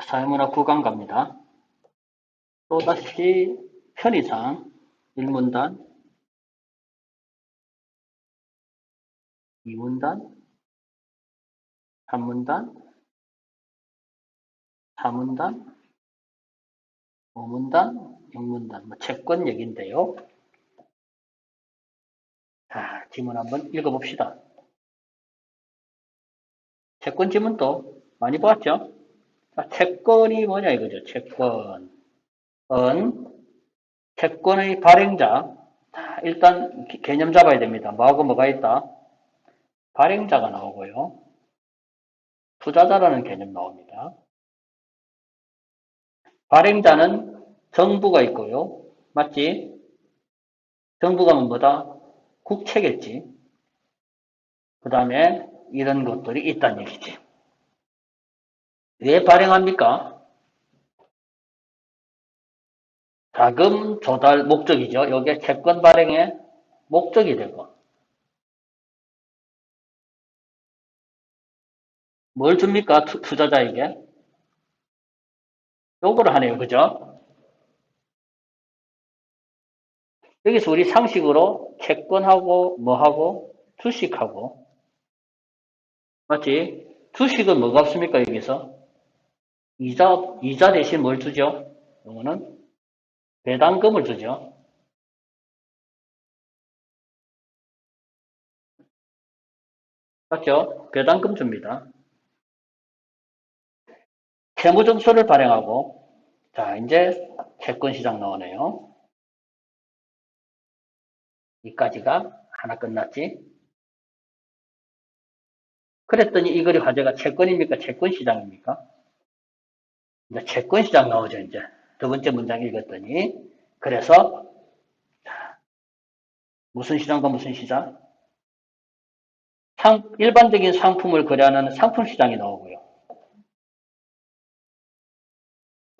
사회문화 9강 갑니다. 또다시 편의상 1문단, 2문단, 3문단, 4문단, 5문단, 6문단, 채권 얘기인데요. 자, 지문 한번 읽어봅시다. 채권 지문도 많이 보았죠? 자, 채권이 뭐냐 이거죠. 채권. 채권의 발행자. 자, 일단 개념 잡아야 됩니다. 뭐하고 뭐가 있다? 발행자가 나오고요. 투자자라는 개념 나옵니다. 발행자는 정부가 있고요. 맞지? 정부가 뭐다? 국채겠지. 그 다음에 이런 것들이 있다는 얘기지. 왜 발행합니까? 자금 조달 목적이죠. 이게 채권 발행의 목적이 되고. 뭘 줍니까? 투자자에게? 요구를 하네요. 그죠? 여기서 우리 상식으로 채권하고 뭐하고 주식하고 맞지? 주식은 뭐가 없습니까? 여기서 이자 대신 뭘 주죠? 이거는 배당금을 주죠. 맞죠? 배당금 줍니다. 채무증서를 발행하고 자 이제 채권시장 나오네요. 여기까지가 하나 끝났지. 그랬더니 이 글의 화제가 채권입니까? 채권시장입니까? 이제 채권시장 나오죠. 이제 두 번째 문장 읽었더니 그래서 무슨 시장과 무슨 시장? 일반적인 상품을 거래하는 상품시장이 나오고요.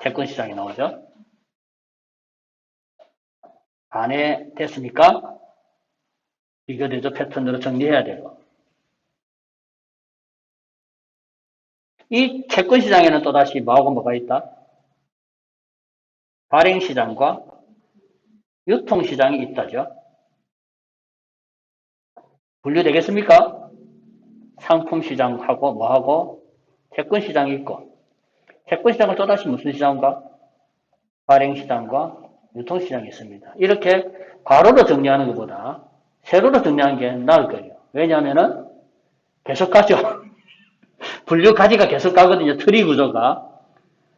채권시장이 나오죠. 안에 됐습니까? 비교대조 패턴으로 정리해야 되고 이 채권시장에는 또다시 뭐하고 뭐가 있다? 발행시장과 유통시장이 있다죠. 분류되겠습니까? 상품시장하고 뭐하고 채권시장이 있고 채권시장은 또다시 무슨 시장과 발행시장과 유통시장이 있습니다. 이렇게 괄호로 정리하는 것보다 세로로 정리하는 게 나을 거예요. 왜냐하면 계속 가죠. 분류 가지가 계속 가거든요. 트리 구조가.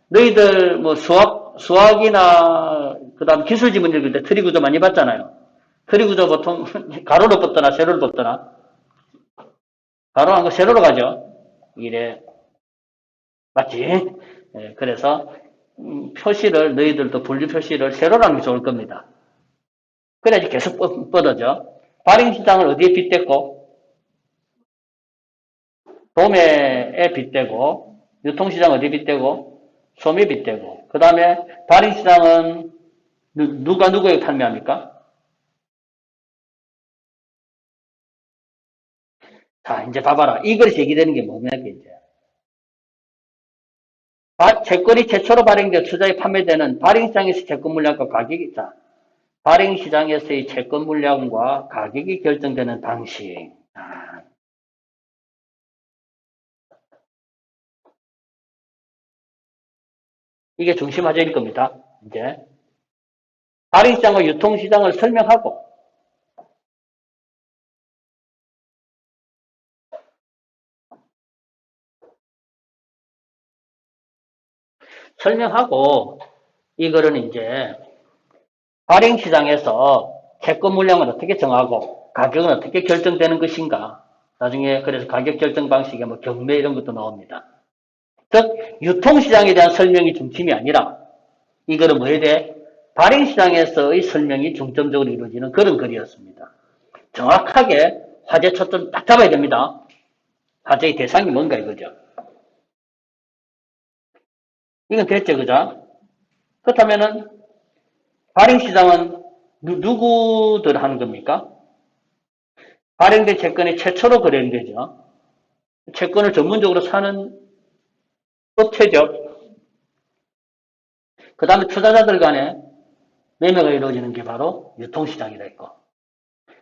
너희들 뭐 수학이나 그다음 기술 지문 읽을 때 트리 구조 많이 봤잖아요. 트리 구조 보통 가로로 뽑거나 세로로 뽑거나 가로한 거 세로로 가죠. 이래 맞지? 예, 그래서 표시를 너희들도 분류 표시를 세로로 하는 게 좋을 겁니다. 그래야지 계속 뻗어져. 발행시장을 어디에 빗댔고 도매에 빗대고 유통시장 어디에 빗대고 소매에 빗대고 그 다음에 발행시장은 누가 누구에게 판매합니까? 자 이제 봐봐라. 이것이 얘기되는 게 뭐냐 이제 채권이 최초로 발행되어 투자에 판매되는 발행시장에서 채권 물량과 가격이 있다. 발행시장에서의 채권 물량과 가격이 결정되는 방식. 이게 중심 화제일 겁니다. 이제 발행시장과 유통시장을 설명하고 이거는 이제 발행시장에서 채권 물량을 어떻게 정하고 가격은 어떻게 결정되는 것인가. 나중에 그래서 가격 결정 방식에 뭐 경매 이런 것도 나옵니다. 즉 유통시장에 대한 설명이 중심이 아니라 이거는 뭐에 대해 발행시장에서의 설명이 중점적으로 이루어지는 그런 글이었습니다. 정확하게 화제 초점 딱 잡아야 됩니다. 화제의 대상이 뭔가 이거죠. 이건 됐죠, 그죠? 그렇다면은 발행시장은 누구들 하는 겁니까? 발행된 채권이 최초로 거래된 거죠. 채권을 전문적으로 사는 업체죠. 그 다음에 투자자들 간에 매매가 이루어지는 게 바로 유통시장이라 했고.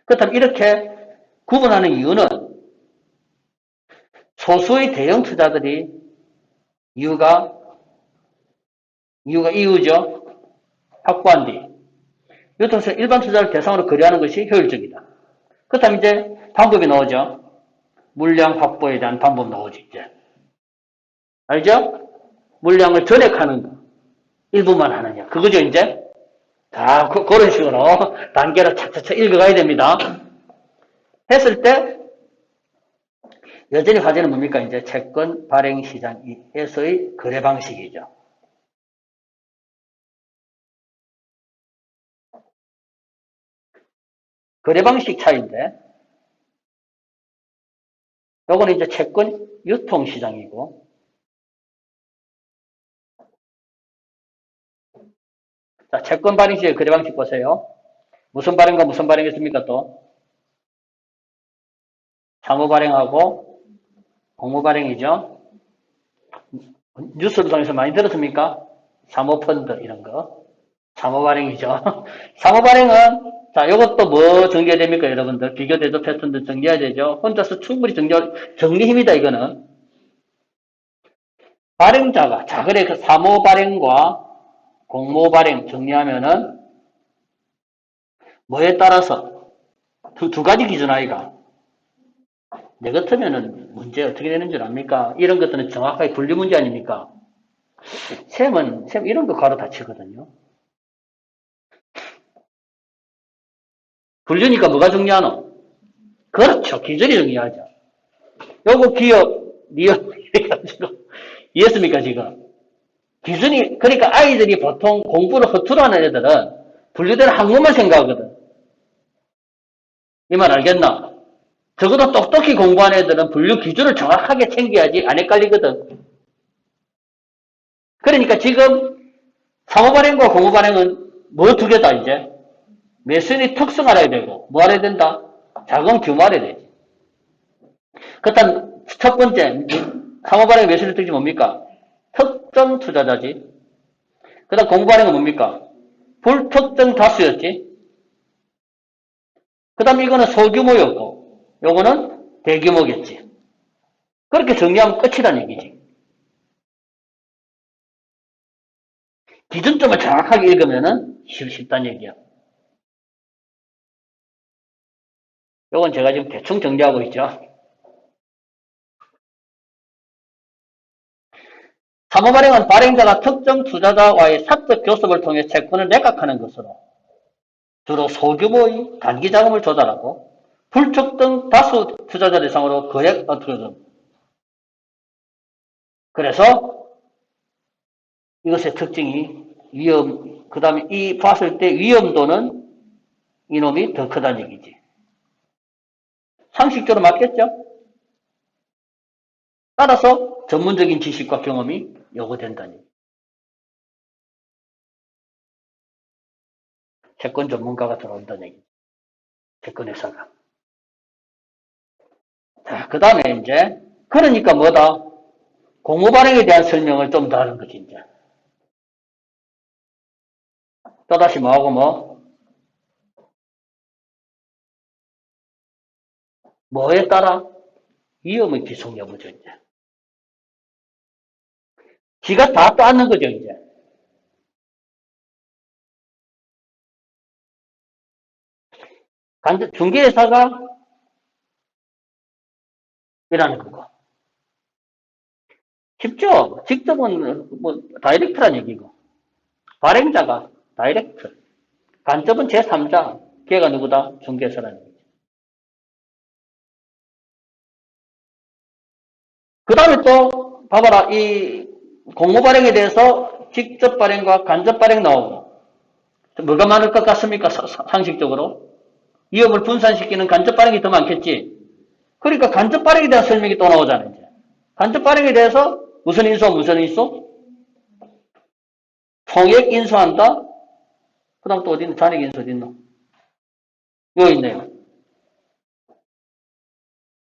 그렇다면 이렇게 구분하는 이유는 소수의 대형 투자들이 이유죠. 확보한 뒤 유통시장 일반 투자를 대상으로 거래하는 것이 효율적이다. 그렇다면 이제 방법이 나오죠. 물량 확보에 대한 방법 나오죠. 이제 알죠? 물량을 전액하는 거. 일부만 하느냐. 그거죠, 이제? 자, 그런 식으로 단계로 차차차 읽어가야 됩니다. 했을 때, 여전히 화제는 뭡니까? 이제 채권 발행 시장에서의 거래 방식이죠. 거래 방식 차이인데, 요거는 이제 채권 유통 시장이고, 자, 채권 발행 시의 거래 방식 보세요. 무슨 발행과 무슨 발행했습니까, 또? 사무 발행하고, 공모 발행이죠. 뉴스를 통해서 많이 들었습니까? 사모펀드, 이런 거. 사모발행이죠. 사모발행은, 자, 요것도 뭐 정리해야 됩니까, 여러분들? 비교대조 패턴도 정리해야 되죠. 혼자서 충분히 정리 힘이다, 이거는. 발행자가, 자, 그래, 그 사모발행과 공모발행 정리하면은, 뭐에 따라서, 두 가지 기준 아이가. 내 같으면은 문제 어떻게 되는 줄 압니까? 이런 것들은 정확하게 분류 문제 아닙니까? 셈 이런 거 가로 다치거든요. 분류니까 뭐가 중요하노? 그렇죠. 기준이 중요하죠. 요거 기업, 니업, 이래가지고. 이해했습니까, 지금? 기준이, 그러니까 아이들이 보통 공부를 허투루 하는 애들은 분류되는 항목만 생각하거든. 이 말 알겠나? 적어도 똑똑히 공부하는 애들은 분류 기준을 정확하게 챙겨야지 안 헷갈리거든. 그러니까 지금 사모발행과 공모발행은 뭐 두 개다, 이제? 매수인의 특성 알아야 되고, 뭐 알아야 된다? 자금 규모 알아야 되지. 그렇다면 첫 번째, 사모발행 매수인의 특징이 뭡니까? 특정 투자자지. 그 다음 공부하는 건 뭡니까? 불특정 다수였지. 그 다음 이거는 소규모였고, 요거는 대규모겠지. 그렇게 정리하면 끝이란 얘기지. 기준점을 정확하게 읽으면은 쉽다는 얘기야. 요건 제가 지금 대충 정리하고 있죠. 사모발행은 발행자가 특정 투자자와의 사적 교섭을 통해 채권을 매각하는 것으로 주로 소규모의 단기 자금을 조달하고 불특정 다수 투자자 대상으로 거액 어떻게든 그래서 이것의 특징이 그 다음에 이 봤을 때 위험도는 이놈이 더 크다는 얘기지. 상식적으로 맞겠죠? 따라서 전문적인 지식과 경험이 요구된다는 얘기. 채권 전문가가 들어온다는 얘기. 채권회사가. 자, 그 다음에 이제 그러니까 뭐다? 공모발행에 대한 설명을 좀 더 하는 거지 이제. 또다시 뭐하고 뭐에 따라 위험의 기속 여부죠 이제. 지가 다 따는 거죠 이제. 중개회사가 이라는 거고. 쉽죠? 직접은 뭐 다이렉트란 얘기고. 발행자가 다이렉트. 간접은 제3자. 걔가 누구다? 중개사라는 얘기죠. 그 다음에 또 봐봐라. 이 공모 발행에 대해서 직접 발행과 간접 발행 나오고 뭐가 많을 것 같습니까? 상식적으로. 위험을 분산시키는 간접 발행이 더 많겠지. 그러니까 간접 발행에 대한 설명이 또 나오잖아요. 이제. 간접 발행에 대해서 무슨 인수? 총액 인수한다. 그 다음 또 어디 있나? 잔액 인수 어디 있나? 여기 있네요.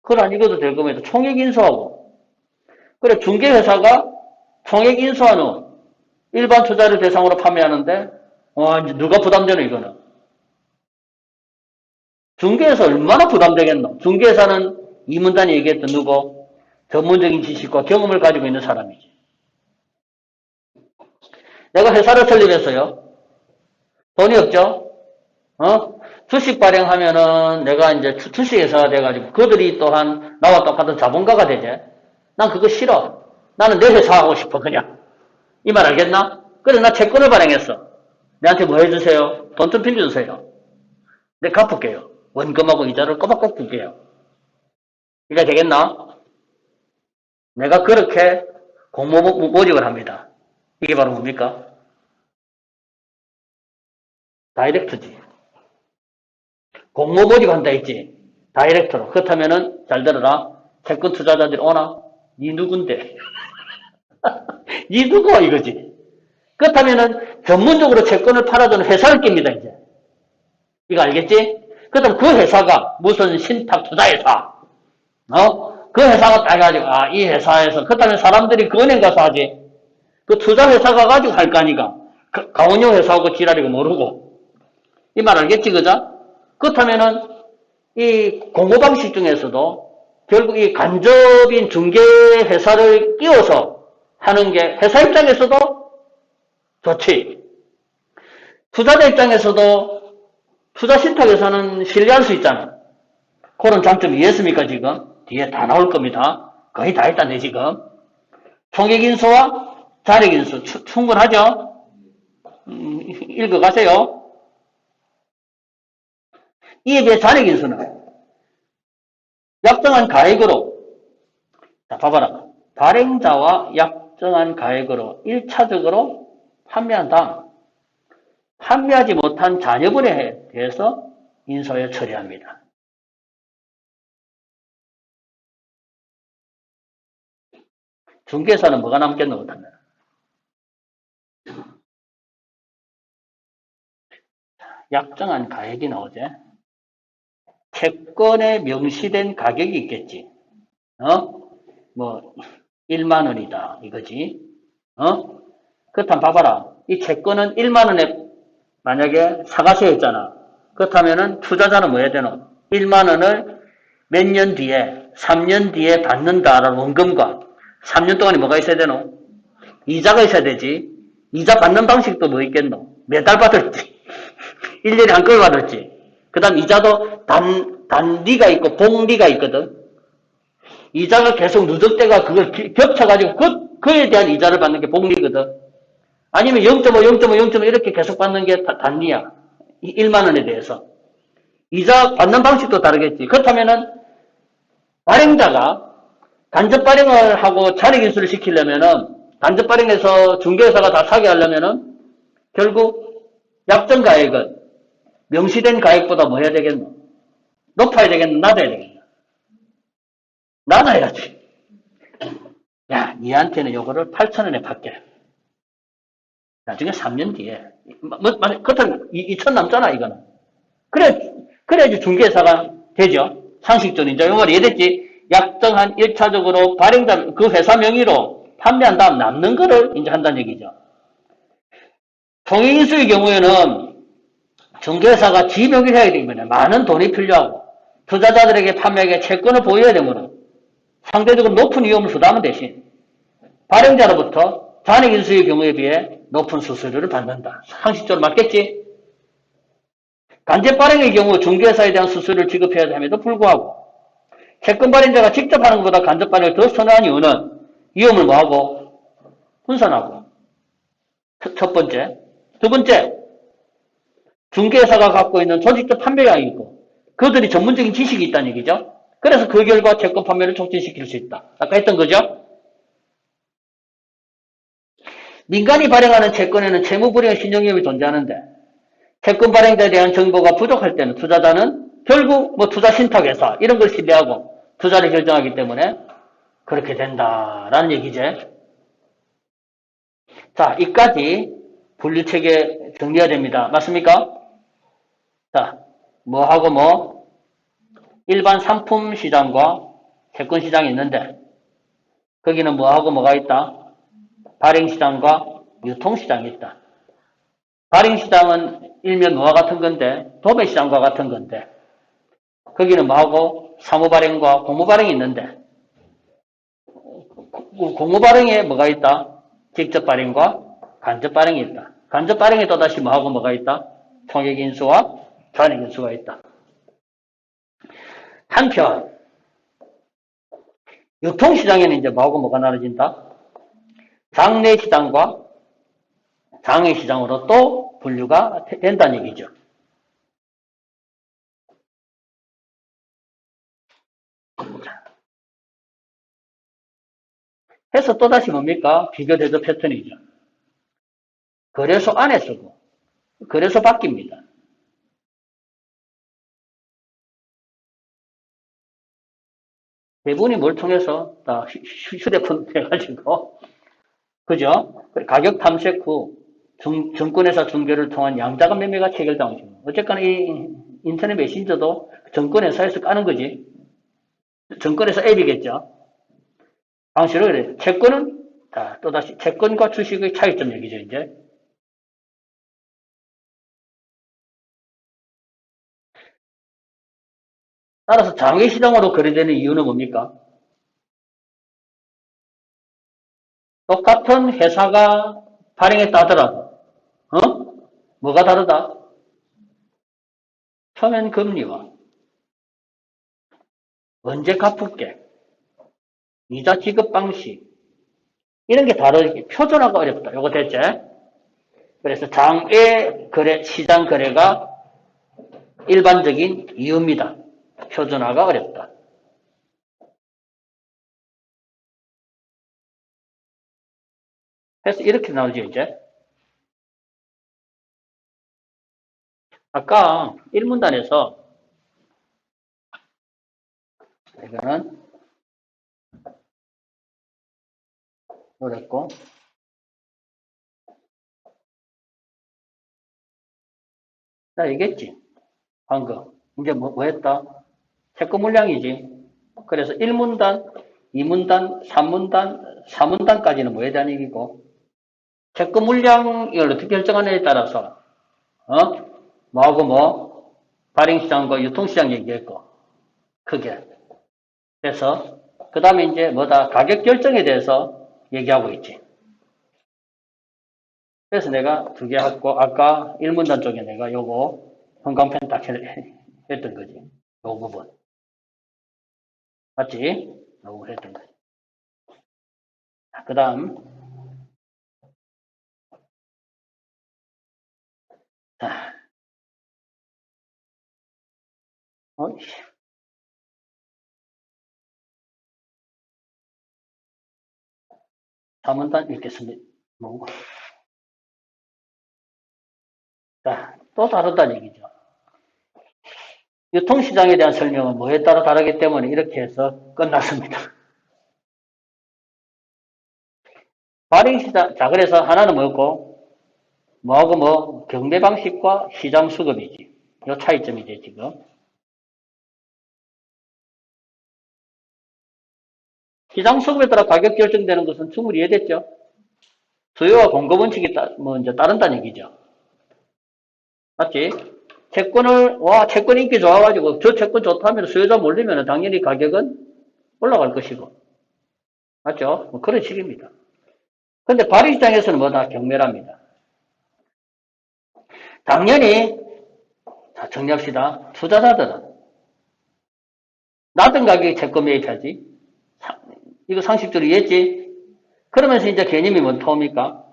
그걸 안 읽어도 될 겁니다. 총액 인수하고. 그래, 중개회사가 총액 인수하는 일반 투자를 대상으로 판매하는데, 이제 누가 부담되노, 이거는? 중개에서 얼마나 부담되겠노? 중개사는 이문단이 얘기했던 누구? 전문적인 지식과 경험을 가지고 있는 사람이지. 내가 회사를 설립했어요. 돈이 없죠? 주식 발행하면은 내가 이제 주식회사가 돼가지고 그들이 또한 나와 똑같은 자본가가 되지. 난 그거 싫어. 나는 내 회사 하고 싶어, 그냥. 이 말 알겠나? 그래서 나 채권을 발행했어. 내한테 뭐 해주세요? 돈 좀 빌려주세요. 내가 갚을게요. 원금하고 이자를 꼬박꼬박 줄게요. 이게 되겠나? 내가 그렇게 공모 모집을 합니다. 이게 바로 뭡니까? 다이렉트지. 공모 모집한다 했지. 다이렉트로. 그렇다면은 잘 들어라. 채권 투자자들이 오나? 니 누군데? 니 누구야 이거지. 그렇다면은 전문적으로 채권을 팔아주는 회사를 낍니다 이제. 이거 알겠지? 그렇다면 그 회사가 무슨 신탁 투자회사, 그 회사가 따가지고 이 회사에서 그렇다면 사람들이 그 은행 가서 하지. 그 투자회사가 가지고 할 거 아니까. 강원용 회사하고 지랄이고 모르고. 이 말 알겠지, 그죠? 그렇다면은 이 공모 방식 중에서도 결국 이 간접인 중개 회사를 끼워서 하는 게 회사 입장에서도 좋지. 투자자 입장에서도 투자 신탁에서는 신뢰할 수 있잖아. 그런 장점이 이해했습니까, 지금? 뒤에 다 나올 겁니다. 거의 다 했다네, 지금. 총액인수와 자력인수 충분하죠? 읽어가세요. 이에 비해 자력인수는 약정한 가액으로, 자, 봐봐라. 발행자와 약정한 가액으로 1차적으로 판매한 다음, 판매하지 못한 잔여분에 대해서 인수하여 처리합니다. 중개사는 뭐가 남겠노, 못하면. 약정한 가액이 나오지. 채권에 명시된 가격이 있겠지. 뭐 1만 원이다 이거지. 그렇다면 봐봐라. 이 채권은 1만 원에 만약에 사가세요 했잖아. 그렇다면은 투자자는 뭐 해야 되노? 1만 원을 몇 년 뒤에 3년 뒤에 받는다라는 원금과 3년 동안에 뭐가 있어야 되노? 이자가 있어야 되지. 이자 받는 방식도 뭐 있겠노? 매달 받을지 1년에 한꺼번에 받을지. 그 다음 이자도 단리가 있고 복리가 있거든. 이자가 계속 누적대가 그걸 겹쳐가지고 그에 대한 이자를 받는 게 복리거든. 아니면 0.5, 0.5, 0.5 이렇게 계속 받는 게 단리야. 1만 원에 대해서. 이자 받는 방식도 다르겠지. 그렇다면은 발행자가 간접 발행을 하고 자력 인수를 시키려면은 간접 발행해서 중개회사가 다 사게 하려면은 결국 약정 가액은 명시된 가액보다 뭐 해야 되겠노? 높아야 되겠노? 낮아야 되겠노? 낮아야지. 야, 니한테는 요거를 8,000원에 팔게. 나중에 3년 뒤에. 그렇다면 2천 남잖아, 이거는. 그래야지 중개사가 되죠. 상식적으로 이제 요걸 이해됐지? 약정한 1차적으로 발행자, 그 회사 명의로 판매한 다음 남는 거를 이제 한다는 얘기죠. 통행인수의 경우에는 중개사가 지명의를 해야 되면 많은 돈이 필요하고 투자자들에게 판매하게 채권을 보여야 되면 상대적으로 높은 위험을 부담하는 대신 발행자로부터 잔액인수의 경우에 비해 높은 수수료를 받는다. 상식적으로 맞겠지? 간접 발행의 경우 중개사에 대한 수수료를 지급해야 함에도 불구하고 채권 발행자가 직접 하는 것보다 간접 발행을 더 선호한 이유는 위험을 뭐하고? 분산하고. 첫 번째. 두 번째. 중개사가 갖고 있는 조직적 판매량이 있고 그들이 전문적인 지식이 있다는 얘기죠. 그래서 그 결과 채권 판매를 촉진시킬 수 있다. 아까 했던 거죠. 민간이 발행하는 채권에는 채무불이행 신용위험이 존재하는데 채권 발행자에 대한 정보가 부족할 때는 투자자는 결국 뭐 투자신탁회사 이런 걸 신뢰하고 투자를 결정하기 때문에 그렇게 된다라는 얘기죠. 자, 이까지 분류체계 정리가 됩니다. 맞습니까? 자, 뭐하고 뭐 일반 상품 시장과 채권 시장이 있는데 거기는 뭐하고 뭐가 있다? 발행 시장과 유통시장이 있다. 발행시장은 일면 뭐와 같은 건데, 도매시장과 같은 건데, 거기는 뭐하고 사무발행과 공무발행이 있는데, 공무발행에 뭐가 있다? 직접 발행과 간접 발행이 있다. 간접 발행에 또다시 뭐하고 뭐가 있다? 총액인수와 잔액인수가 있다. 한편 유통시장에는 이제 뭐하고 뭐가 나눠진다? 장내시장과 장외시장으로 또 분류가 된다는 얘기죠. 해서 또다시 뭡니까? 비교대조 패턴이죠. 거래소 안에 쓰고 거래소 바뀝니다. 대부분이 뭘 통해서 다 휴대폰 해가지고 그죠? 가격 탐색 후 증권회사 중개를 통한 양자간 매매가 체결당하죠. 어쨌거나 이 인터넷 메신저도 증권회사에서 까는 거지. 증권회사 앱이겠죠. 방식으로 그래. 채권은 또다시 채권과 주식의 차이점 얘기죠. 이제 따라서 장외시장으로 거래되는 이유는 뭡니까? 똑같은 회사가 발행했다 하더라도 뭐가 다르다? 표면 금리와 언제 갚을게, 이자 지급 방식 이런 게 다르게 표준화가 어렵다. 요거 됐지? 그래서 장외 거래, 시장 거래가 일반적인 이유입니다. 표준화가 어렵다. 그래서 이렇게 나오죠, 이제. 아까 1문단에서 이거는 어렵고 나 얘기했지. 방금. 이제 뭐 했다? 채권 물량이지. 그래서 1문단, 2문단, 3문단, 4문단까지는 뭐에 대한 얘기고, 채권 물량을 어떻게 결정하느냐에 따라서, 뭐하고 뭐, 발행시장과 유통시장 얘기했고, 크게. 그래서, 그 다음에 이제 뭐다, 가격 결정에 대해서 얘기하고 있지. 그래서 내가 두 개 했고, 아까 1문단 쪽에 내가 요거, 형광펜 딱 했던 거지. 요 부분. 맞지? 요거 했던 거지. 그 다음, 자, 어이씨. 3문단 읽겠습니다. 뭐. 자, 또 다르다는 얘기죠. 유통시장에 대한 설명은 뭐에 따라 다르기 때문에 이렇게 해서 끝났습니다. 발행시장, 자, 그래서 하나는 뭐였고, 뭐하고 뭐, 경매 방식과 시장 수급이지. 이 차이점이지, 지금. 시장 수급에 따라 가격 결정되는 것은 충분히 이해됐죠? 수요와 공급 원칙이 이제 따른다는 얘기죠. 맞지? 채권 인기 좋아가지고 저 채권 좋다면 수요자 몰리면 당연히 가격은 올라갈 것이고. 맞죠? 뭐 그런 식입니다. 근데 발행시장에서는 뭐다? 경매랍니다. 당연히, 자, 정리합시다. 투자자들은 낮은 가격에 채권 매입하지. 이거 상식적으로 이해했지? 그러면서 이제 개념이 뭡니까?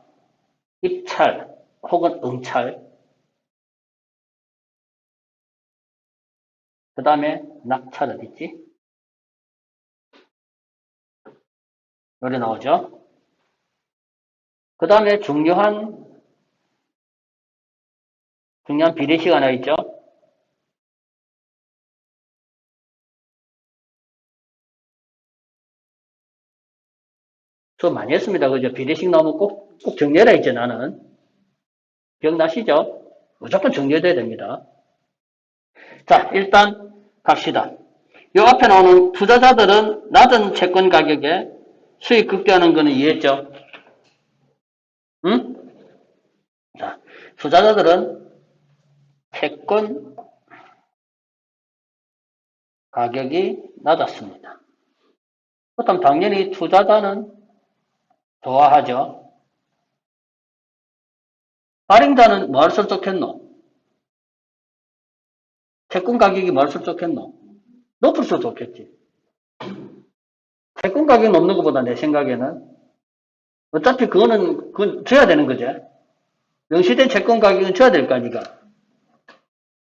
입찰 혹은 응찰. 그 다음에 낙찰 어디 있지? 여기 나오죠? 그 다음에 중요한 비례시가 하나 있죠? 저 많이 했습니다. 그죠? 비례식 나오면 꼭 정리해라 했죠, 나는. 기억나시죠? 무조건 정리해야 됩니다. 자, 일단 갑시다. 요 앞에 나오는 투자자들은 낮은 채권 가격에 수익 극대화하는 거는 이해했죠? 응? 투자자들은 채권 가격이 낮았습니다. 그렇다면 당연히 투자자는 좋아하죠. 발행자는 뭐 할수록 좋겠노? 채권 가격이 뭐 할수록 좋겠노? 높을수록 좋겠지. 채권 가격이 높는 것보다 내 생각에는 어차피 그건 줘야 되는 거지. 명시된 채권 가격은 줘야 될 거 아니가.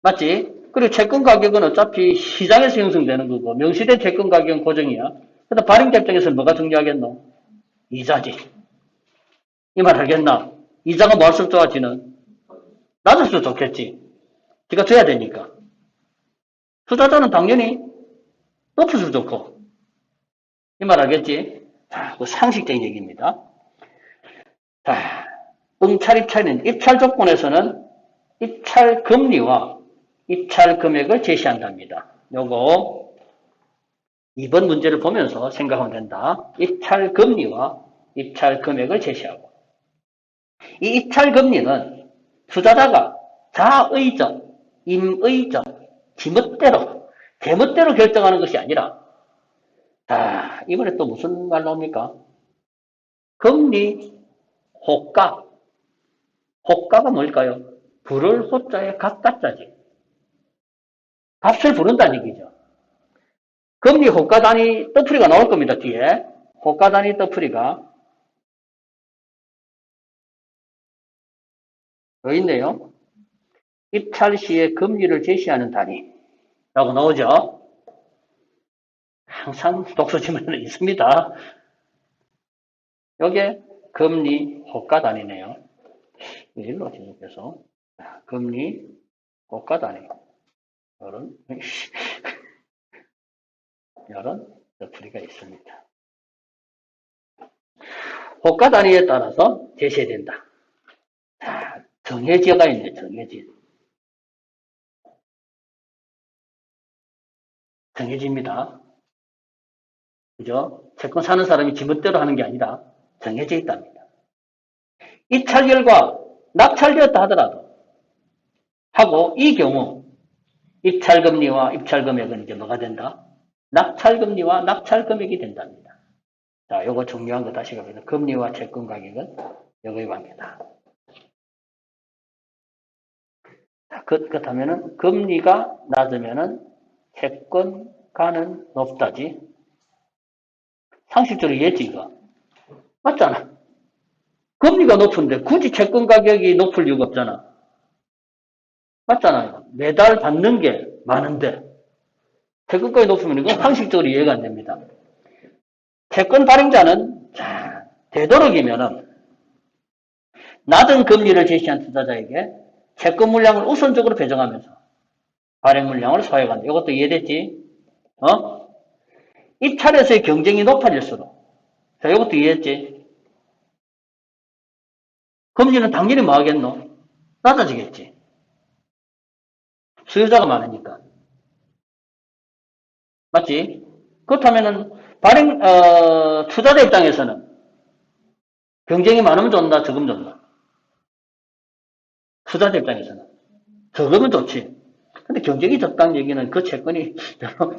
맞지? 그리고 채권 가격은 어차피 시장에서 형성되는 거고 명시된 채권 가격은 고정이야. 그래서 발행자 입장에서는 뭐가 중요하겠노? 이자지. 이 말 알겠나? 이자가 뭐 할수록 좋아지는? 낮을수록 좋겠지. 네가 줘야 되니까. 투자자는 당연히 높을수록 좋고. 이 말 알겠지? 자, 그 상식적인 얘기입니다. 자, 응찰 입찰인 입찰 조건에서는 입찰 금리와 입찰 금액을 제시한답니다. 요거 2번 문제를 보면서 생각하면 된다. 입찰 금리와 입찰 금액을 제시하고 이 입찰 금리는 투자자가 자의적, 임의적, 지멋대로, 제멋대로 결정하는 것이 아니라 자, 이번에 또 무슨 말 나옵니까? 금리, 호가. 호가가 뭘까요? 부를 호자에 값자자지. 값을 부른다는 얘기죠. 금리 호가 단위 떠풀이가 나올 겁니다, 뒤에. 호가 단위 떠풀이가. 여기 있네요. 입찰 시에 금리를 제시하는 단위라고 나오죠. 항상 독서 지문에는 있습니다. 여기에 금리 호가 단위네요. 일로 지속해서 금리 호가 단위. 이런 떠풀이가 있습니다. 호가 단위에 따라서 제시된다. 자, 정해지어가 있네, 정해지. 정해집니다. 그죠? 채권 사는 사람이 지멋대로 하는 게 아니라 정해져 있답니다. 입찰 결과 낙찰되었다 하더라도 하고 이 경우 입찰 금리와 입찰 금액은 이제 뭐가 된다? 낙찰 금리와 낙찰 금액이 된답니다. 자, 요거 중요한 거 다시 가보겠습니다. 금리와 채권 가격은 여기에 관계다. 자, 그렇다면은 금리가 낮으면은 채권가는 높다지. 상식적으로 이해했지, 이거? 맞잖아. 금리가 높은데 굳이 채권 가격이 높을 이유가 없잖아. 맞잖아요. 매달 받는 게 많은데 채권가격이 높으면 이건 상식적으로 이해가 안 됩니다. 채권 발행자는 자, 되도록이면은 낮은 금리를 제시한 투자자에게 채권 물량을 우선적으로 배정하면서 발행 물량을 소액한다. 이것도 이해됐지? 입찰에서의 경쟁이 높아질수록 자, 이것도 이해했지? 금리는 당연히 뭐 하겠노? 낮아지겠지. 수요자가 많으니까. 맞지? 그렇다면은 투자자 입장에서는 경쟁이 많으면 좋나, 적으면 좋나? 투자자 입장에서는 적으면 좋지. 근데 경쟁이 적다는 얘기는 그 채권이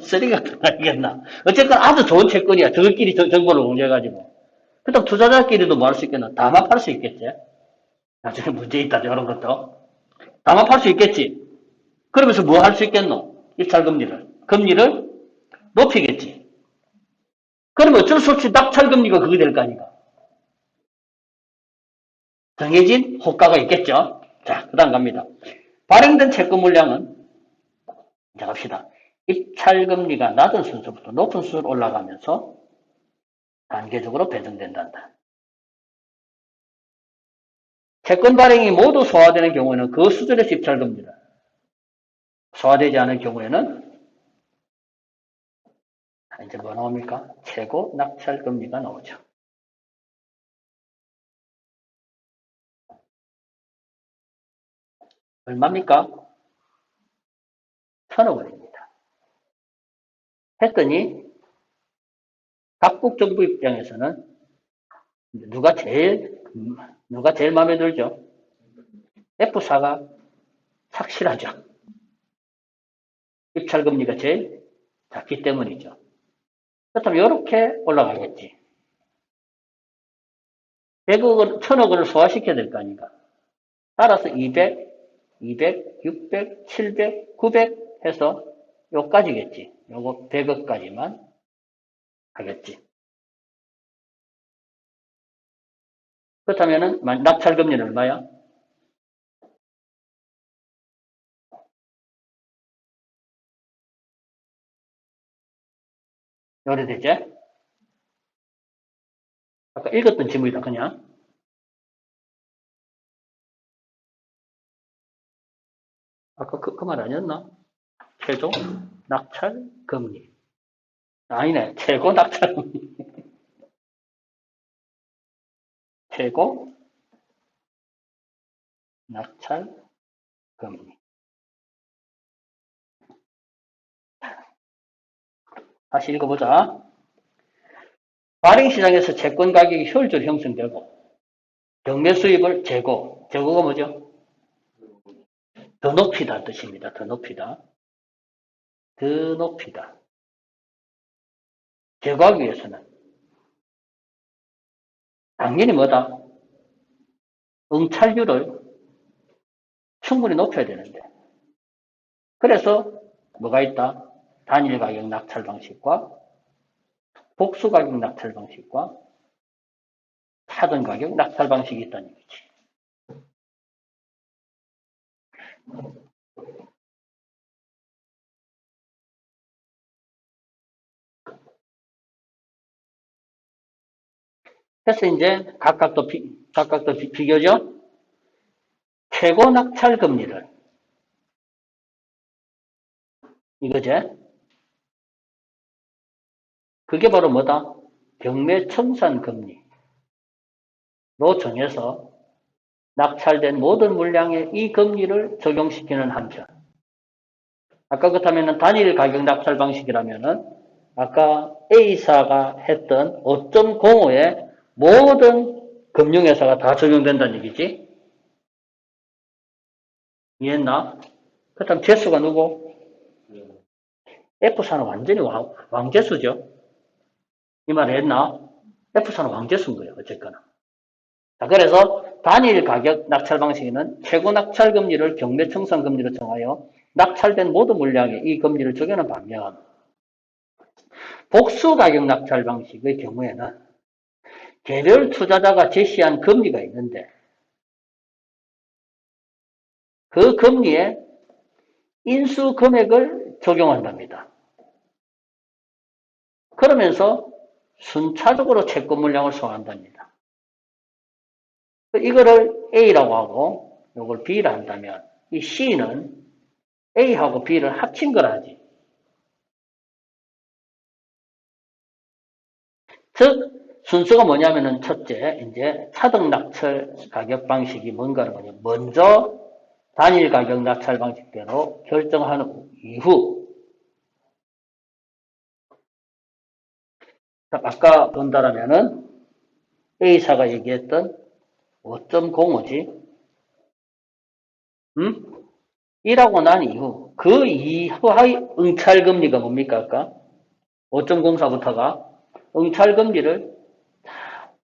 쓰레기 같은 거 아니겠나? 어쨌건 아주 좋은 채권이야. 저들끼리 정보를 공유해가지고. 그렇다면 투자자끼리도 뭐 할 수 있겠나? 담합할 수 있겠지? 나중에 문제 있다, 이런 것도. 담합할 수 있겠지? 그러면서 뭐 할 수 있겠노? 입찰 금리를 높이겠지. 그러면 어쩔 수 없이 낙찰 금리가 그게 될 거 아닌가? 정해진 호가가 있겠죠? 자, 그 다음 갑니다. 발행된 채권 물량은, 이제 갑시다. 입찰 금리가 낮은 순서부터 높은 순서로 올라가면서 단계적으로 배정된단다. 채권 발행이 모두 소화되는 경우에는 그 수준에서 입찰 금리다. 소화되지 않은 경우에는 이제 뭐 나옵니까? 최고 낙찰 금리가 나오죠. 얼마입니까? 1,000억 원입니다. 했더니 각국 정부 입장에서는 누가 제일 마음에 들죠? F4가 착실하죠. 입찰금리가 제일 작기 때문이죠. 그렇다면 이렇게 올라가겠지. 100억 원, 1000억 원을 소화시켜야 될 거 아닌가. 따라서 200, 600, 700, 900 해서 요까지겠지. 요거 100억까지만 하겠지. 그렇다면은 낙찰금리는 얼마야? 요래 되지? 아까 읽었던 지문이다 그냥. 아까 그 말 아니었나? 최종 낙찰금리. 아니네. 최고 낙찰금리. 최고 낙찰금리. 다시 읽어보자. 발행시장에서 채권 가격이 효율적으로 형성되고 경매 수입을 재고가 뭐죠? 더 높이다 뜻입니다. 더 높이다. 더 높이다. 제거하기 위해서는 당연히 뭐다? 응찰률을 충분히 높여야 되는데 그래서 뭐가 있다? 단일 가격 낙찰 방식과 복수 가격 낙찰 방식과 차등 가격 낙찰 방식이 있다는 얘기지. 그래서 이제 각각도 비교죠. 최고 낙찰 금리를 이거제. 그게 바로 뭐다? 경매 청산 금리로 정해서 낙찰된 모든 물량에 이 금리를 적용시키는 한편. 아까 그렇다면 단일 가격 낙찰 방식이라면은 아까 A사가 했던 5.05에 모든 금융회사가 다 적용된다는 얘기지. 이해했나? 그렇다면 재수가 누구? F사는 완전히 왕재수죠. 이 말 했나? F사는 왕재수인 거예요. 어쨌거나. 자, 그래서 단일 가격 낙찰 방식에는 최고 낙찰 금리를 경매 청산 금리로 정하여 낙찰된 모든 물량에 이 금리를 적용하는 반면 복수 가격 낙찰 방식의 경우에는 개별 투자자가 제시한 금리가 있는데 그 금리에 인수 금액을 적용한답니다. 그러면서 순차적으로 채권 물량을 소화한답니다. 이거를 A라고 하고 이걸 B라 한다면 이 C는 A하고 B를 합친 거라 하지. 즉 순서가 뭐냐면은 첫째 이제 차등 낙찰 가격 방식이 뭔가를 뭐냐 먼저 단일 가격 낙찰 방식대로 결정한 이후 아까 본다라면은 A사가 얘기했던 5.05지 1하고 난 이후 그 이후의 응찰금리가 뭡니까 아까 5.04부터가 응찰금리를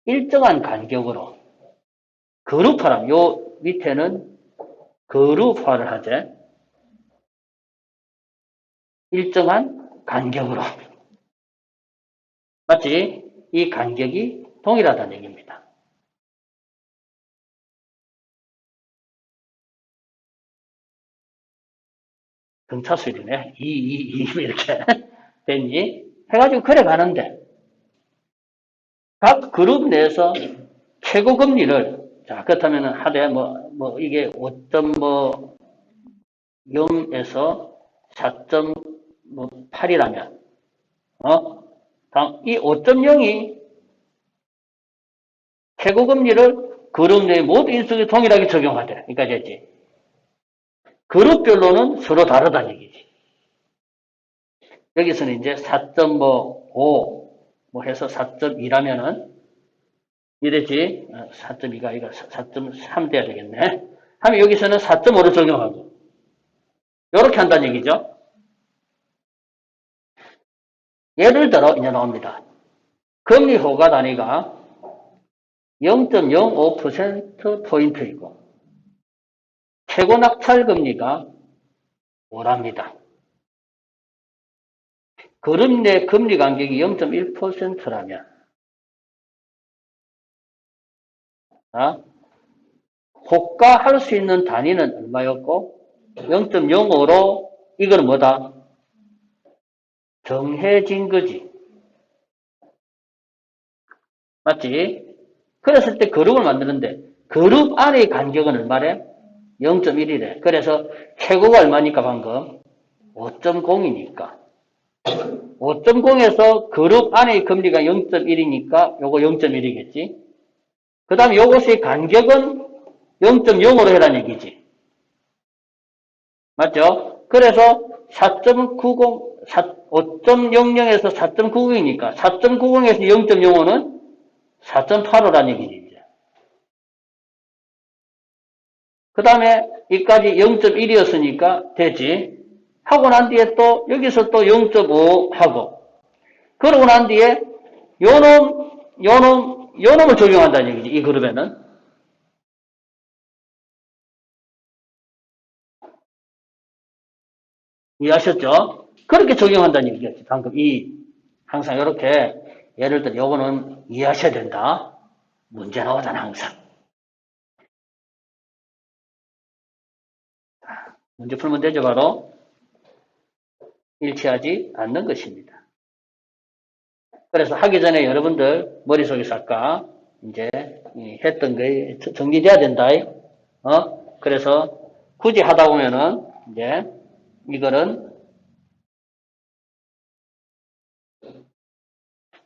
일정한 간격으로 그룹화람 요 밑에는 그룹화를 하재 일정한 간격으로 맞지? 이 간격이 동일하다는 얘기입니다. 등차수율이네. 2 이렇게 됐니? 해가지고 그래 가는데 각 그룹 내에서 최고 금리를 자 그렇다면 하되 이게 5.0에서 4.8이라면 이 5.0이 최고 금리를 그룹 내 모든 인수에 동일하게 적용하되 그러니까 되지. 그룹별로는 서로 다르다는 얘기지. 여기서는 이제 4.5 해서 4.2라면은 이랬지. 4.2가 아니라 4.3 돼야 되겠네. 하면 여기서는 4.5를 적용하고 이렇게 한다는 얘기죠. 예를 들어 이제 나옵니다. 금리 허가 단위가 0.05%포인트이고 최고 낙찰 금리가 5랍니다. 그룹 내 금리 간격이 0.1%라면 호가할 수 있는 단위는 얼마였고 0.05로 이거는 뭐다? 정해진 거지. 맞지? 그랬을 때 그룹을 만드는데 그룹 안의 간격은 얼마래? 0.1이래. 그래서 최고가 얼마니까 방금? 5.0이니까. 5.0에서 그룹 안의 금리가 0.1이니까 요거 0.1이겠지. 그 다음에 요것의 간격은 0.0으로 해라는 얘기지. 맞죠? 그래서 4.90, 5.00에서 4.90이니까 4.90에서 0.05는 4.85라는 얘기지. 이제. 그 다음에 이까지 0.1이었으니까 되지. 하고 난 뒤에 또 여기서 또 0.5 하고 그러고 난 뒤에 요놈을 적용한다는 얘기지. 이 그룹에는. 이해하셨죠? 그렇게 적용한다는 얘기겠지. 방금 항상 이렇게 예를 들어 요거는 이해하셔야 된다. 문제 나오잖아 항상. 문제 풀면 되죠 바로. 일치하지 않는 것입니다. 그래서 하기 전에 여러분들 머릿속에서 아까 이제 했던 게 정리돼야 된다. 그래서 굳이 하다 보면은 이제 이거는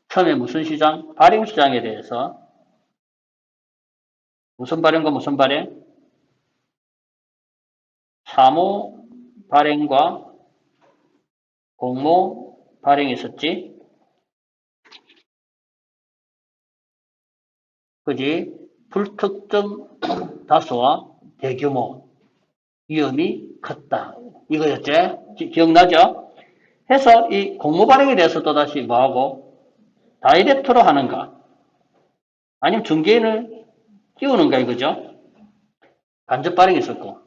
처음에 무슨 시장? 발행시장에 대해서 무슨 발행과 무슨 발행? 사모 발행과 공모 발행이 있었지? 그지? 불특정 다수와 대규모 위험이 컸다. 이거였지? 기억나죠? 해서 이 공모 발행에 대해서 또다시 뭐하고? 다이렉트로 하는가? 아니면 중개인을 띄우는가 이거죠? 간접 발행이 있었고.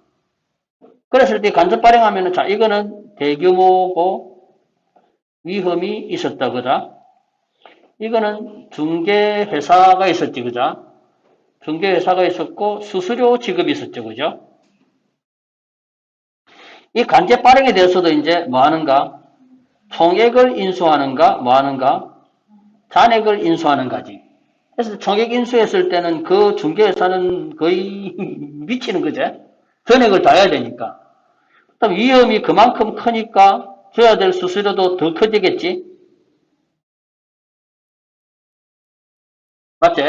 그랬을 때 간접 발행하면은 자 이거는 대규모고 위험이 있었다 그자? 이거는 중개회사가 있었지 그자? 중개회사가 있었고 수수료 지급이 있었죠 그죠? 이 간접 발행에 대해서도 이제 뭐 하는가? 총액을 인수하는가 뭐 하는가? 잔액을 인수하는가지. 그래서 총액 인수했을 때는 그 중개회사는 거의 미치는 거죠. 전액을 다 해야 되니까. 그럼 위험이 그만큼 크니까 줘야 될 수수료도 더 커지겠지? 맞지?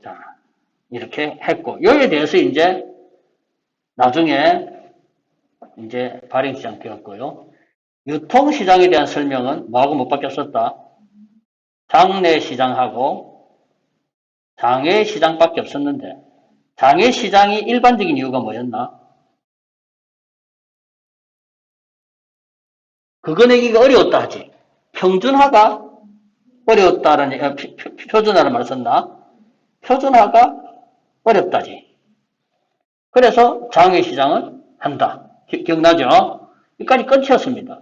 자, 이렇게 했고. 여기에 대해서 이제 나중에 이제 발행시장 되었고요. 유통시장에 대한 설명은 뭐하고 못 바뀌었었다? 장내시장하고 장외시장밖에 없었는데 장외시장이 일반적인 이유가 뭐였나? 그거 내기가 어려웠다 하지. 평준화가 어려웠다라는 표준화를 말 썼나? 표준화가 어렵다지. 그래서 장외시장을 한다. 기억나죠? 여기까지 끝이었습니다.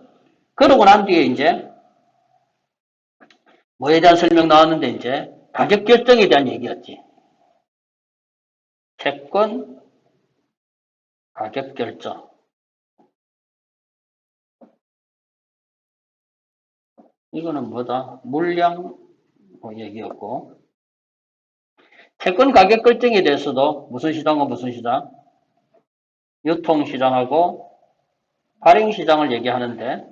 그러고 난 뒤에 이제 뭐에 대한 설명 나왔는데 이제 가격 결정에 대한 얘기였지. 채권 가격 결정. 이거는 뭐다? 물량 얘기였고 채권 가격 결정에 대해서도 무슨 시장과 무슨 시장? 유통시장하고 발행시장을 얘기하는데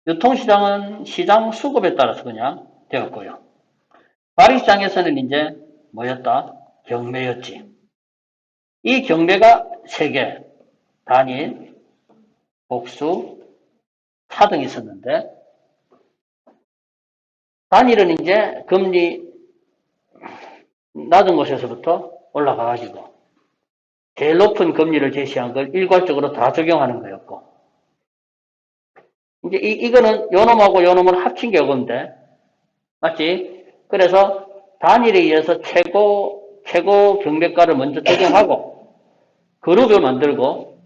유통시장은 시장 수급에 따라서 그냥 되었고요. 발행시장에서는 이제 뭐였다? 경매였지. 이 경매가 3개, 단일, 복수, 차등이 있었는데 단일은 이제 금리 낮은 곳에서부터 올라가가지고 제일 높은 금리를 제시한 걸 일괄적으로 다 적용하는 거였고. 이제 이거는 요 놈하고 요 놈을 합친 경우인데, 맞지? 그래서 단일에 의해서 최고 경매가를 먼저 적용하고, 그룹을 만들고,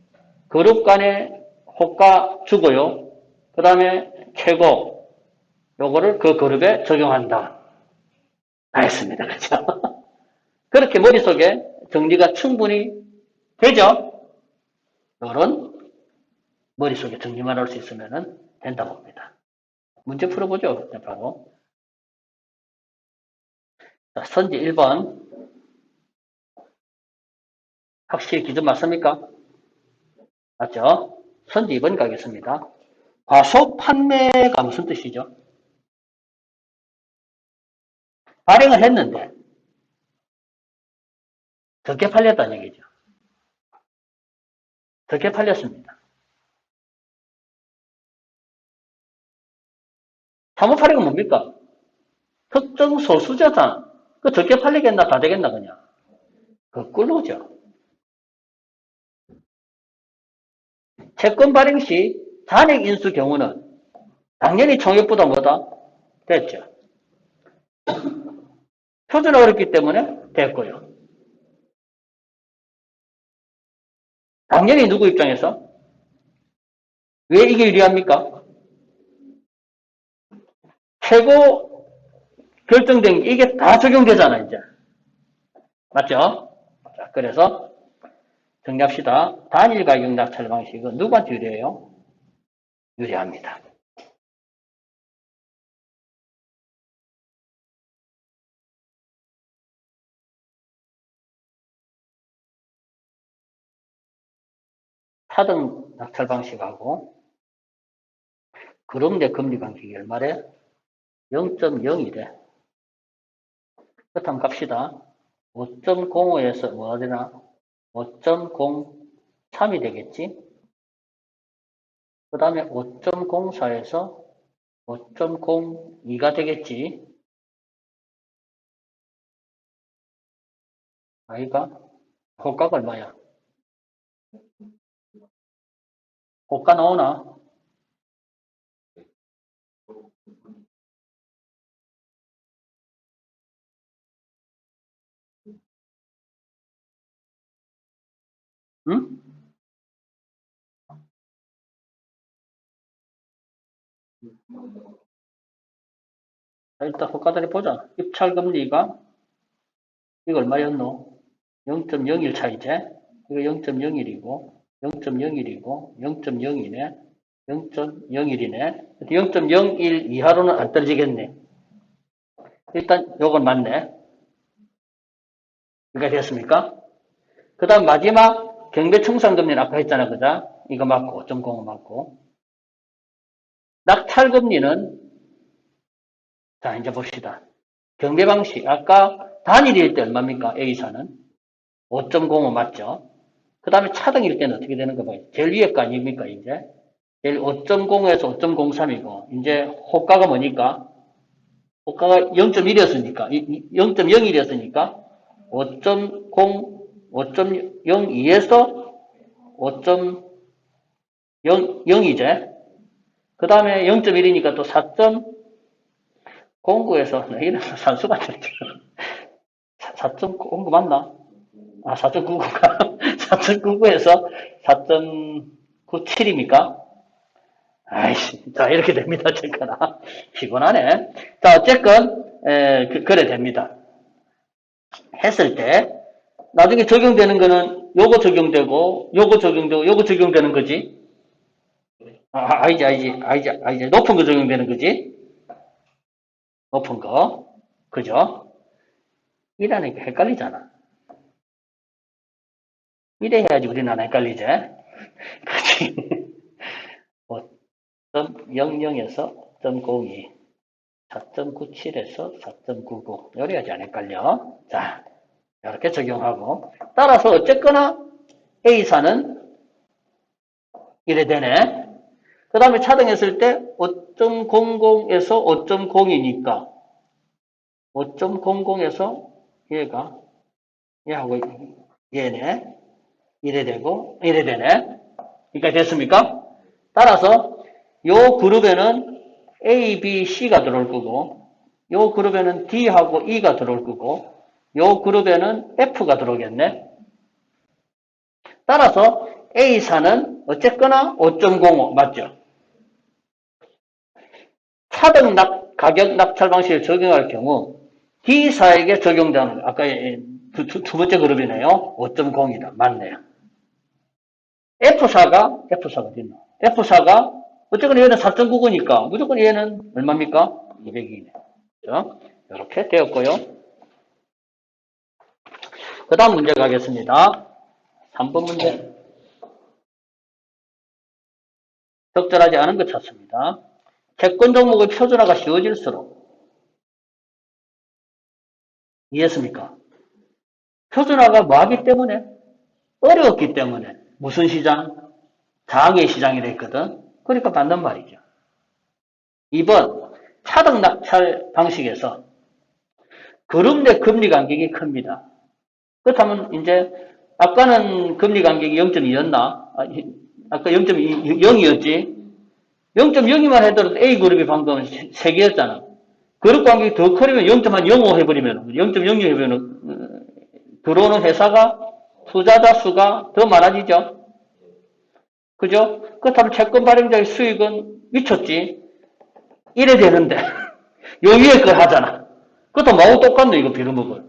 그룹 간에 호가 주고요. 그 다음에 최고, 요거를 그 그룹에 적용한다. 다 했습니다. 그죠? 그렇게 머릿속에 정리가 충분히 되죠? 요런 머릿속에 정리만 할 수 있으면 된다고 봅니다. 문제 풀어보죠. 바로. 자, 선지 1번. 확실히 기준 맞습니까? 맞죠? 선지 2번 가겠습니다. 과속 판매가 무슨 뜻이죠? 발행을 했는데 적게 팔렸다는 얘기죠. 적게 팔렸습니다. 사무 발행은 뭡니까? 특정 소수자산. 그 적게 팔리겠나 다 되겠나 그냥. 거꾸로죠. 채권 발행 시 잔액 인수 경우는 당연히 총액보다 뭐다? 됐죠. 표준화 어렵기 때문에 됐고요. 당연히 누구 입장에서? 왜 이게 유리합니까? 최고 결정된 게 이게 다 적용되잖아, 이제. 맞죠? 자, 그래서 정리합시다. 단일 가격 낙찰 방식은 누구한테 유리해요? 유리합니다. 차등 낙찰 방식하고 그룹 내 금리 간격이 얼마래? 0.0이래. 그렇다면 갑시다. 5.05에서 뭐가 되나? 5.03이 되겠지? 그 다음에 5.04에서 5.02가 되겠지? 아이가? 호가가 얼마야? 호가 나오나? 응? 자, 일단 호가들이 보자. 입찰금리가 이거 얼마였노? 0.01 차이지? 이거 0.01이고 0.01이고 0.02네 0.01이네 0.01 이하로는 안 떨어지겠네. 일단 요건 맞네. 이게 됐습니까? 그 다음 마지막 경매청산금리는 아까 했잖아, 그자? 이거 맞고 5.05 맞고 낙찰금리는 자 이제 봅시다. 경매 방식 아까 단일일 때 얼마입니까? A사는 5.05 맞죠? 그 다음에 차등일 때는 어떻게 되는 거 봐요. 제일 위에 거 아닙니까, 이제? 제일 5.0에서 5.03이고, 이제 호가가 뭐니까? 호가가 0.1이었으니까, 0.01이었으니까, 5.0, 5.02에서 5.0이제. 그 다음에 0.1이니까 또 4.09에서, 이런 산수가 됐죠. 4.09 맞나? 아, 4.99가, 4.99에서 4.97입니까? 아이씨, 자, 이렇게 됩니다. 어쨌거나. 피곤하네. 자, 어쨌건, 그래 됩니다. 했을 때, 나중에 적용되는 거는 요거 적용되고, 요거 적용되고, 요거 적용되는 거지. 아이지. 높은 거 적용되는 거지. 높은 거. 그죠? 이라는 게 헷갈리잖아. 이래 해야지 우리는 안 헷갈리지. 그치? 5.00에서 5.02. 4.97에서 4.99. 요래야지 안 헷갈려. 자, 이렇게 적용하고. 따라서 어쨌거나 A사는 이래 되네. 그 다음에 차등했을 때 5.00에서 5.02니까 5.00에서 얘가 얘하고 얘네. 이래 되고, 이래 되네. 그러니까 됐습니까? 따라서, 요 그룹에는 A, B, C가 들어올 거고, 요 그룹에는 D하고 E가 들어올 거고, 요 그룹에는 F가 들어오겠네. 따라서 A사는 어쨌거나 5.05 맞죠? 차등 가격 낙찰 방식을 적용할 경우 D사에게 적용되는 아까 두 번째 그룹이네요. 5.0이다. 맞네요. F사가 어딨나? F사가 어쨌거나 얘는 4.99니까 무조건 얘는 얼마입니까? 200이네. 그렇죠? 이렇게 되었고요. 그 다음 문제 가겠습니다. 3번 문제. 적절하지 않은 것 찾습니다. 채권 종목의 표준화가 쉬워질수록 이해했습니까? 표준화가 뭐하기 때문에? 어려웠기 때문에. 무슨 시장? 장외 시장이 됐거든. 그러니까 맞는 말이죠. 2번 차등 낙찰 방식에서 그룹 내 금리 간격이 큽니다. 그렇다면 이제 아까는 금리 간격이 0.2였나? 아까 0.0이었지. 0.02만 해도 A그룹이 방금 3개였잖아. 그룹 간격이 더 커지면 0.05 해버리면 0.02 해버리면 들어오는 회사가 투자자 수가 더 많아지죠. 그죠? 그렇다면 채권 발행자의 수익은 미쳤지. 이래 되는데 요 위에 걸 하잖아. 그것도 뭐하고 똑같네 이거 빌어먹을.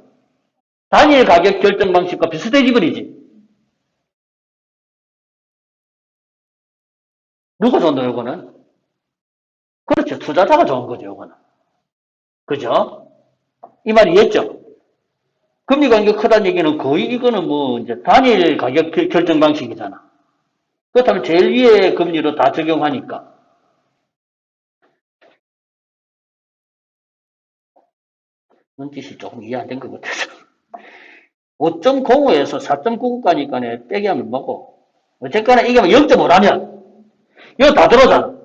단일 가격 결정 방식과 비슷해지 버리지. 누가 좋노 요거는? 그렇죠. 투자자가 좋은 거죠 요거는. 그죠? 이 말 이해했죠? 금리 간격 크다는 얘기는 거의 이거는 뭐 이제 단일 가격 결정 방식이잖아. 그렇다면 제일 위에 금리로 다 적용하니까. 눈짓이 조금 이해 안 된 것 같아서. 5.05에서 4.99 가니까 빼기 하면 뭐고. 어쨌거나 이게 0.5라면, 이거 다 들어오잖아.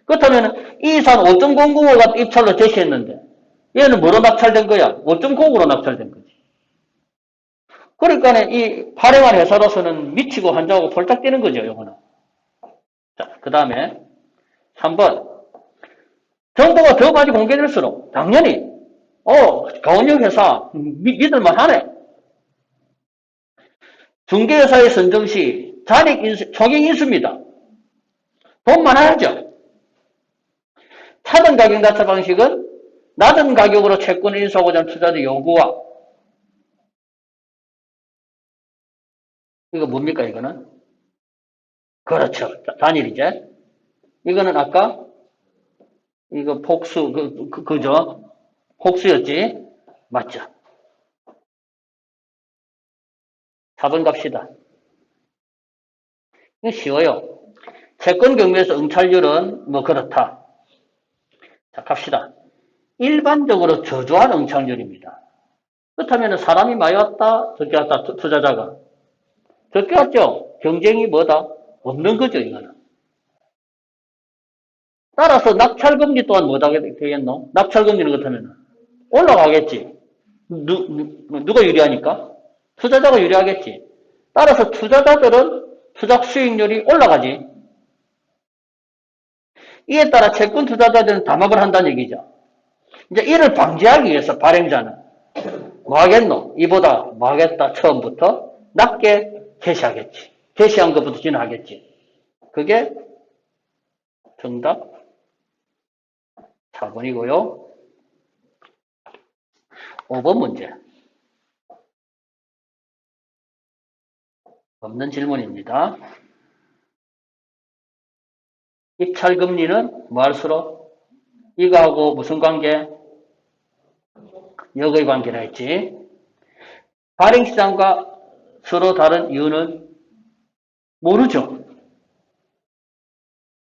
그렇다면 이 산 5.005가 입찰로 제시했는데, 얘는 뭐로 낙찰된 거야? 5.0으로 낙찰된 거지. 그러니까 이 발행한 회사로서는 미치고 환장하고 폴짝 뛰는 거죠, 요거는. 자, 그 다음에 3번. 정보가 더 많이 공개될수록 당연히 강원역 회사 믿을만 하네. 중개회사의 선정 시 잔액 인수, 총액 인수입니다. 돈 많아야죠. 차등 가격 낙찰 방식은 낮은 가격으로 채권을 인수하고자 하는 투자자 요구와 이거 뭡니까 이거는? 그렇죠. 단일이제. 이거는 아까 이거 복수 그죠? 복수였지? 맞죠? 4번 갑시다. 이거 쉬워요. 채권 경매에서 응찰률은 뭐 그렇다. 자, 갑시다. 일반적으로 저조한 응찰률입니다. 그렇다면 사람이 많이 왔다, 적게 왔다, 투자자가. 적게 왔죠? 경쟁이 뭐다? 없는 거죠, 이거는. 따라서 낙찰금리 또한 뭐다 되겠노? 낙찰금리는 그렇다면 올라가겠지. 누가 유리하니까? 투자자가 유리하겠지. 따라서 투자자들은 투자 수익률이 올라가지. 이에 따라 채권 투자자들은 담합을 한다는 얘기죠. 이제 이를 방지하기 위해서 발행자는 뭐 하겠노? 이보다 뭐 하겠다? 처음부터 낮게 제시하겠지. 제시한 것부터 진행하겠지. 그게 정답 4번이고요. 5번 문제. 없는 질문입니다. 입찰금리는 뭐 할수록 이거하고 무슨 관계? 역의 관계라 했지. 발행시장과 서로 다른 이유는 모르죠.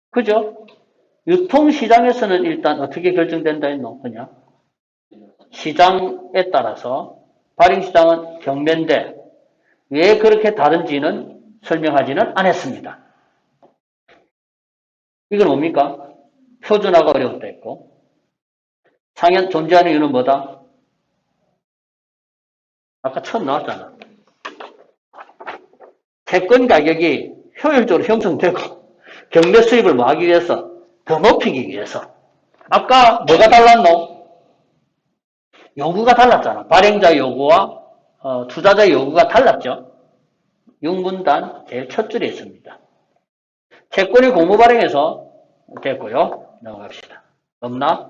그죠? 유통시장에서는 일단 어떻게 결정된다 했노? 그냥 시장에 따라서 발행시장은 경매인데 왜 그렇게 다른지는 설명하지는 않았습니다. 이건 뭡니까? 표준화가 어려웠다 했고 상현 존재하는 이유는 뭐다? 아까 처음 나왔잖아. 채권 가격이 효율적으로 형성되고 경매 수입을 뭐 하기 위해서? 더 높이기 위해서. 아까 뭐가 달랐노? 요구가 달랐잖아. 발행자 요구와 투자자 요구가 달랐죠. 6문단 제일 첫 줄에 있습니다. 채권이 공모 발행해서 됐고요. 넘어갑시다. 없나?